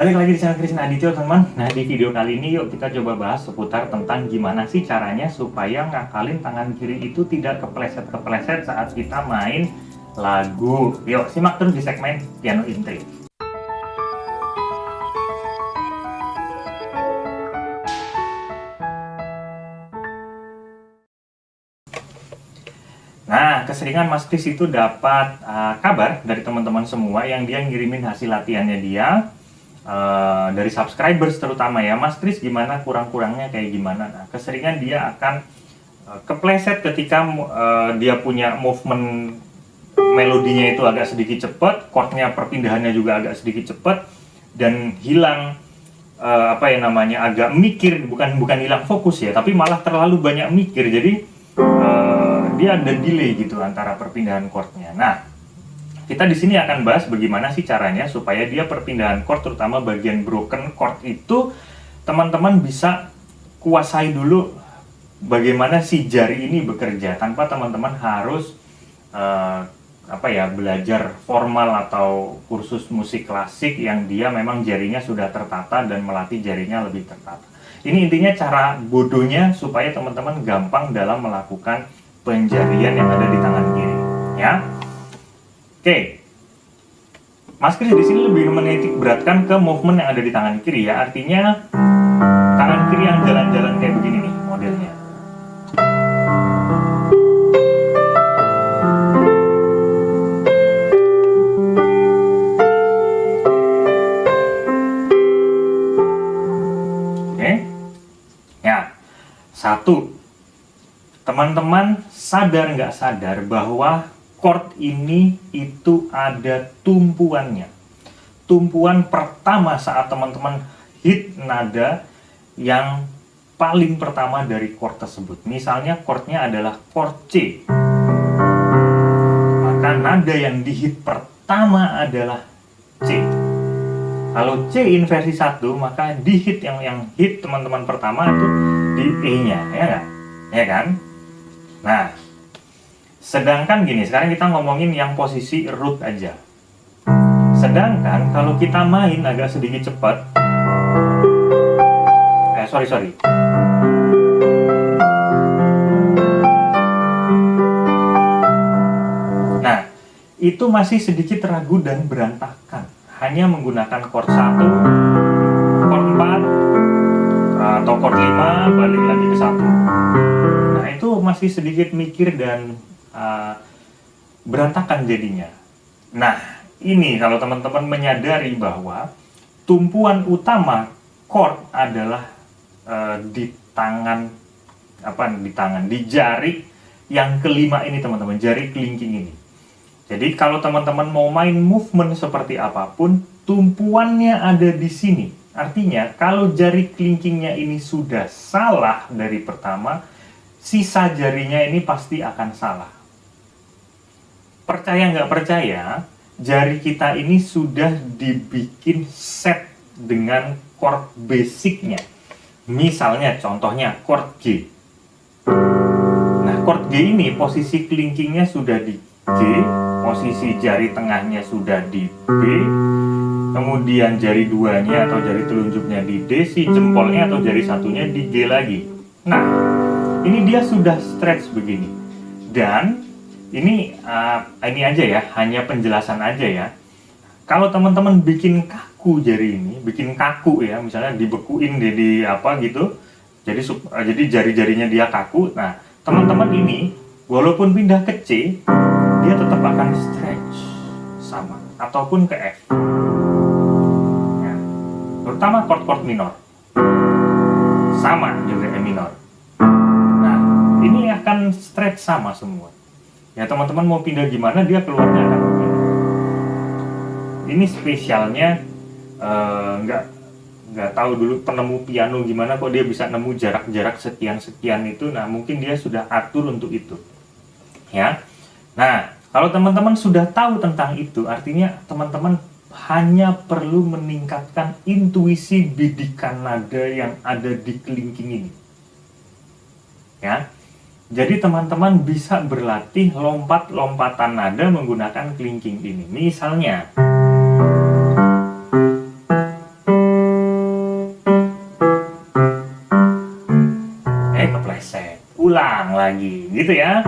Balik lagi di channel Krisna Adityo, teman. Nah, di video kali ini yuk kita coba bahas seputar tentang gimana sih caranya supaya ngakalin tangan kiri itu tidak kepleset-kepleset saat kita main lagu. Yuk, simak terus di segmen Piano Intri. Nah, keseringan Mas Kris itu dapat kabar dari teman-teman semua yang dia ngirimin hasil latihannya dia. Dari subscribers terutama ya, Mas Kris gimana kurang-kurangnya kayak gimana. Nah, keseringan dia akan kepleset ketika dia punya movement melodinya itu agak sedikit cepat, chordnya perpindahannya juga agak sedikit cepat, dan hilang agak mikir, bukan hilang fokus ya, tapi malah terlalu banyak mikir, jadi dia ada delay gitu antara perpindahan chordnya. Nah, kita di sini akan bahas bagaimana sih caranya supaya dia perpindahan chord, terutama bagian broken chord itu teman-teman bisa kuasai dulu bagaimana si jari ini bekerja tanpa teman-teman harus belajar formal atau kursus musik klasik yang dia memang jarinya sudah tertata dan melatih jarinya lebih tertata. Ini intinya cara bodohnya supaya teman-teman gampang dalam melakukan penjarian yang ada di tangan kiri, ya. Oke, Mas Kris di sini lebih menitik beratkan ke movement yang ada di tangan kiri ya, artinya tangan kiri yang jalan-jalan kayak begini nih modelnya. Oke, ya, satu, teman-teman sadar nggak sadar bahwa chord ini itu ada tumpuannya. Tumpuan pertama saat teman-teman hit nada yang paling pertama dari chord tersebut. Misalnya chordnya adalah chord C, maka nada yang dihit pertama adalah C. Kalau C inversi 1, maka di hit yang hit teman-teman pertama itu di E-nya, ya nggak? Ya kan? Nah, sedangkan gini, sekarang kita ngomongin yang posisi root aja. Sedangkan kalau kita main agak sedikit cepat, sorry. Nah, itu masih sedikit ragu dan berantakan. Hanya menggunakan chord 1, chord 4, atau chord 5, balik lagi ke 1. Nah, itu masih sedikit mikir dan berantakan jadinya. Nah, ini kalau teman-teman menyadari bahwa tumpuan utama chord adalah di jari yang kelima ini teman-teman, jari kelingking ini. Jadi kalau teman-teman mau main movement seperti apapun, tumpuannya ada di sini. Artinya kalau jari kelingkingnya ini sudah salah dari pertama, sisa jarinya ini pasti akan salah. Percaya nggak percaya, jari kita ini sudah dibikin set dengan chord basicnya. Misalnya contohnya chord G. Nah, chord G ini posisi kelingkingnya sudah di G, posisi jari tengahnya sudah di B, kemudian jari duanya atau jari telunjuknya di D, si jempolnya atau jari satunya di G lagi. Nah, ini dia sudah stretch begini. Dan ini aja ya, hanya penjelasan aja ya. Kalau teman-teman bikin kaku jari ini, bikin kaku ya, misalnya dibekuin di apa gitu, jadi jari-jarinya dia kaku. Nah, teman-teman ini walaupun pindah ke C, dia tetap akan stretch sama, ataupun ke F. Nah, terutama chord-chord minor, sama juga E minor. Nah, ini akan stretch sama semua. Ya, teman-teman mau pindah gimana, dia keluarnya akan begini. Ini spesialnya nggak tahu dulu penemu piano gimana kok dia bisa nemu jarak-jarak sekian itu. Nah, mungkin dia sudah atur untuk itu, ya. Nah, kalau teman-teman sudah tahu tentang itu, artinya teman-teman hanya perlu meningkatkan intuisi bidikan nada yang ada di kelingking ini, ya. Jadi teman-teman bisa berlatih lompat-lompatan nada menggunakan kelingking ini. Misalnya ulang lagi, gitu ya.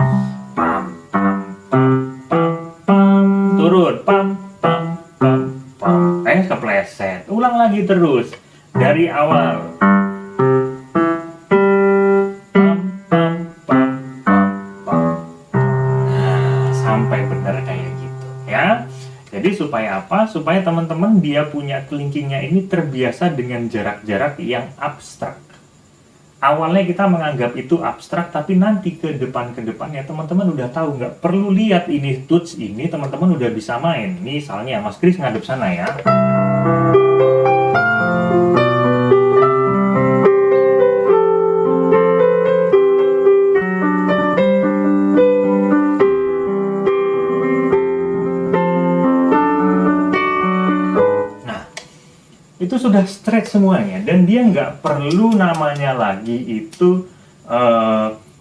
Pam pam pam pam pam, turun pam pam pam pam. Kepleset. Ulang lagi terus dari awal. Pam pam pam pam pam. Nah, sampai benar kayak gitu ya. Jadi supaya apa? Supaya teman-teman dia punya kelingkingnya ini terbiasa dengan jarak-jarak yang abstrak. Awalnya kita menganggap itu abstrak, tapi nanti ke depannya teman-teman udah tahu, nggak perlu lihat ini tuts ini, teman-teman udah bisa main. Misalnya Mas Kris ngadep sana ya. Itu sudah straight semuanya, dan dia nggak perlu namanya lagi itu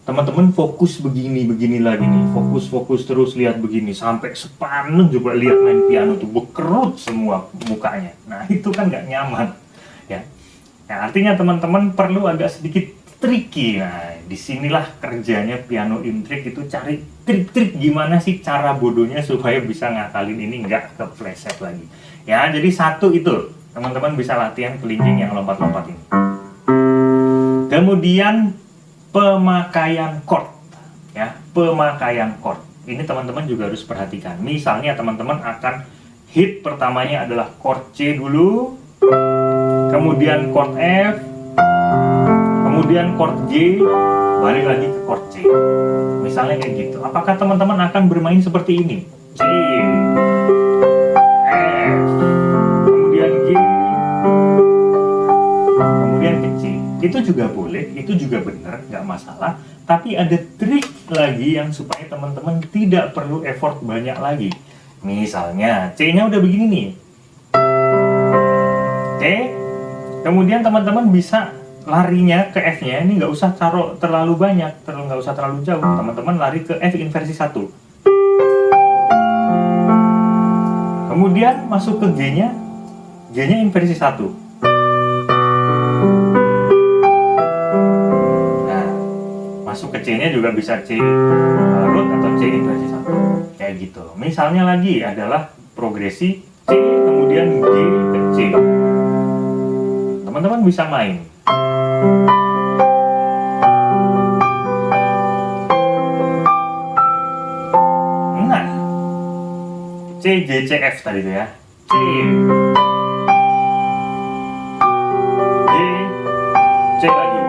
teman-teman fokus begini lagi nih, fokus terus lihat begini sampai sepanen juga lihat main piano tuh bekerut semua mukanya. Nah itu kan nggak nyaman ya. Nah, artinya teman-teman perlu agak sedikit tricky. Nah disinilah kerjanya piano intrik, itu cari trik-trik gimana sih cara bodohnya supaya bisa ngakalin ini nggak kepleset lagi ya. Jadi satu itu teman-teman bisa latihan kelingking yang lompat-lompat ini. Kemudian pemakaian chord ya, pemakaian chord. Ini teman-teman juga harus perhatikan. Misalnya teman-teman akan hit pertamanya adalah chord C dulu, kemudian chord F, kemudian chord G, balik lagi ke chord C. Misalnya kayak gitu. Apakah teman-teman akan bermain seperti ini? C, kemudian ke C. Itu juga boleh, itu juga benar, nggak masalah. Tapi ada trik lagi yang supaya teman-teman tidak perlu effort banyak lagi. Misalnya C-nya udah begini nih, C, kemudian teman-teman bisa larinya ke F-nya. Ini nggak usah taruh terlalu banyak, nggak usah terlalu jauh. Teman-teman lari ke F inversi 1. Kemudian masuk ke G-nya, G-nya inversi 1. Masuk ke C-nya juga bisa C root atau C inversi 1 kayak gitu. Misalnya lagi adalah progresi C kemudian G ke C. Teman-teman bisa main. Nah, C G C F tadi itu ya. C G C lagi.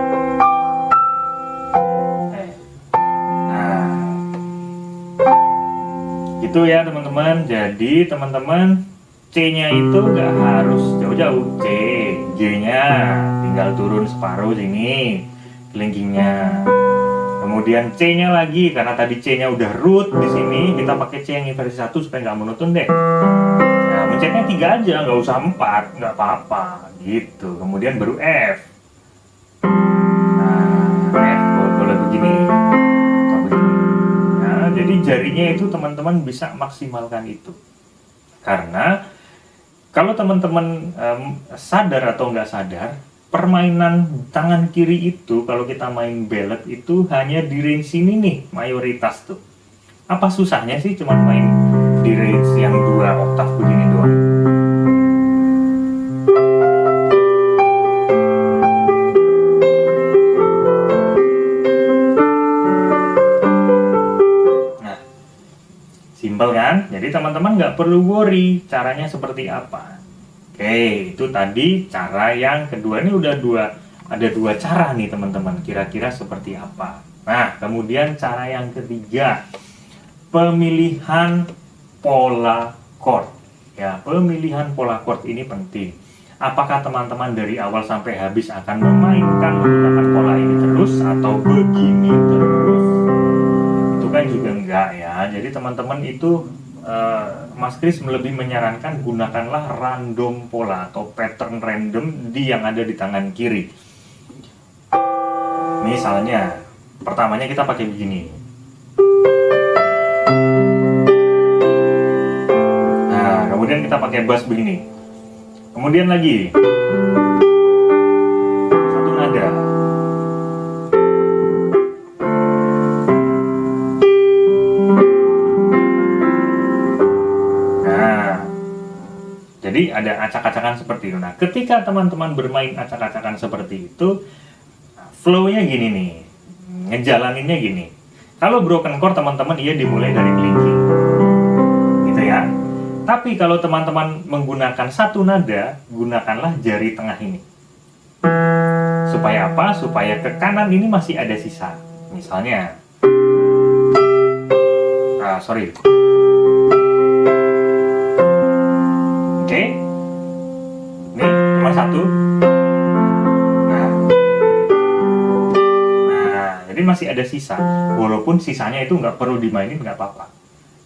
Itu ya teman-teman. Jadi teman-teman C-nya itu nggak harus jauh-jauh. C, G-nya tinggal turun separuh sini kelingkingnya. Kemudian C-nya lagi, karena tadi C-nya udah root di sini, kita pakai C yang inversi 1 supaya nggak monoton deh. Nah, mencetnya 3 aja, nggak usah 4, nggak apa-apa gitu. Kemudian baru F. Nah, F boleh begini. Jadi jarinya itu teman-teman bisa maksimalkan itu. Karena kalau teman-teman sadar atau nggak sadar, permainan tangan kiri itu kalau kita main bellet itu hanya di range sini nih mayoritas tuh. Apa susahnya sih cuma main di range yang 2 oktav begini doang? Simpel kan? Jadi teman-teman nggak perlu worry caranya seperti apa. Oke, itu tadi cara yang kedua. Ini udah ada dua cara nih teman-teman. Kira-kira seperti apa? Nah, kemudian cara yang ketiga, pemilihan pola chord. Ya, pemilihan pola chord ini penting. Apakah teman-teman dari awal sampai habis akan memainkan menggunakan pola ini terus atau begini terus? Kan juga enggak ya. Jadi teman-teman itu Mas Kris lebih menyarankan gunakanlah random pola atau pattern random yang ada di tangan kiri. Misalnya pertamanya kita pakai begini. Nah, kemudian kita pakai bass begini. Kemudian lagi satu nada. Jadi ada acak-acakan seperti itu. Nah, ketika teman-teman bermain acak-acakan seperti itu, flow-nya gini nih, ngejalaninnya gini. Kalau broken chord teman-teman ia dimulai dari clinking, gitu ya. Tapi kalau teman-teman menggunakan satu nada, gunakanlah jari tengah ini. Supaya apa? Supaya ke kanan ini masih ada sisa. Misalnya, Oke, ini cuma satu. Nah, jadi masih ada sisa. Walaupun sisanya itu nggak perlu dimainin, nggak apa-apa.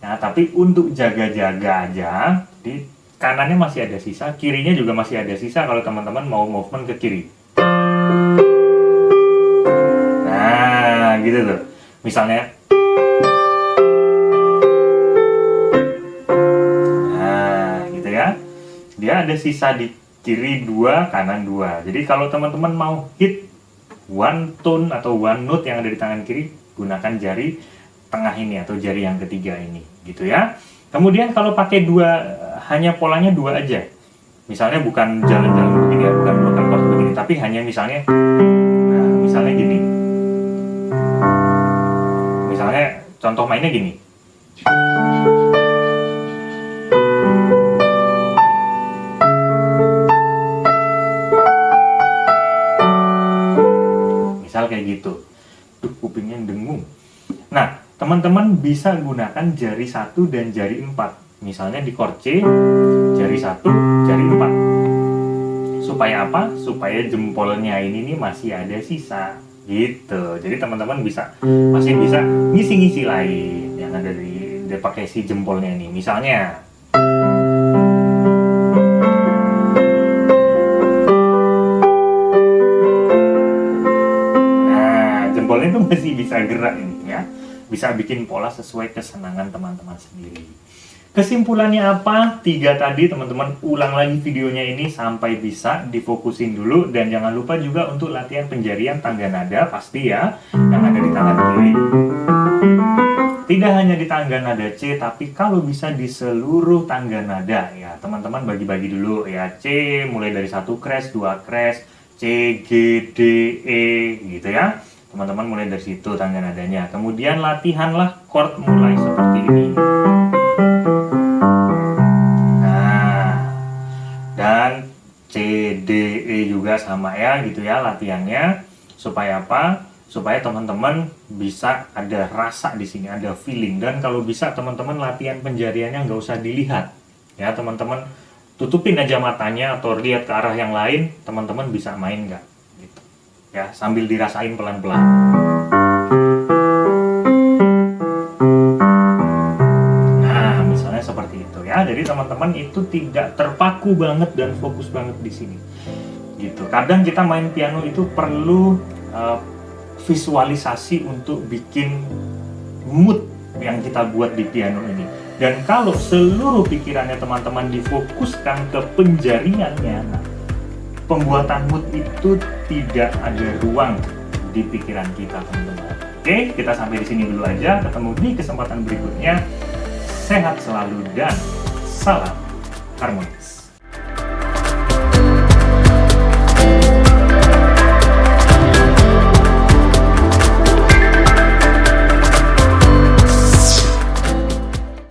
Nah, tapi untuk jaga-jaga aja, di kanannya masih ada sisa, kirinya juga masih ada sisa kalau teman-teman mau movement ke kiri. Nah, gitu tuh. Misalnya, dia ada sisa di kiri 2, kanan 2. Jadi kalau teman-teman mau hit one tone atau one note yang ada di tangan kiri, gunakan jari tengah ini atau jari yang ketiga ini, gitu ya. Kemudian kalau pakai 2, hanya polanya 2 aja. Misalnya bukan jalan-jalan begini ya, bukan broken chord begini, tapi hanya misalnya, misalnya gini. Misalnya contoh mainnya gini. Kayak gitu. Duh, kupingnya dengung. Nah, teman-teman bisa gunakan jari 1 dan jari 4. Misalnya di chord C, jari 1, jari 4. Supaya apa? Supaya jempolnya ini nih masih ada sisa. Gitu. Jadi teman-teman masih bisa ngisi-ngisi lain yang ada di pakai si jempolnya ini. Misalnya itu masih bisa gerak ini ya, bisa bikin pola sesuai kesenangan teman-teman sendiri. Kesimpulannya apa? 3 tadi teman-teman ulang lagi videonya ini sampai bisa difokusin dulu, dan jangan lupa juga untuk latihan penjarian tangga nada pasti ya, yang ada di tangan kiri. Tidak hanya di tangga nada C, tapi kalau bisa di seluruh tangga nada ya, teman-teman bagi-bagi dulu ya. C mulai dari 1 crash, 2 crash, C, G, D, E gitu ya. Teman-teman mulai dari situ tangga nadanya. Kemudian latihanlah chord mulai seperti ini. Nah, dan C, D, E juga sama ya gitu ya latihannya. Supaya apa? Supaya teman-teman bisa ada rasa di sini, ada feeling. Dan kalau bisa teman-teman latihan penjariannya nggak usah dilihat. Ya teman-teman tutupin aja matanya atau lihat ke arah yang lain, teman-teman bisa main nggak? Ya, sambil dirasain pelan-pelan. Nah, misalnya seperti itu ya. Jadi teman-teman itu tidak terpaku banget dan fokus banget di sini. Gitu. Kadang kita main piano itu perlu visualisasi untuk bikin mood yang kita buat di piano ini. Dan kalau seluruh pikirannya teman-teman difokuskan ke penjariannya, nah, pembuatan mood itu tidak ada ruang di pikiran kita, teman-teman. Oke, kita sampai di sini dulu aja. Ketemu di kesempatan berikutnya. Sehat selalu dan salam harmonis.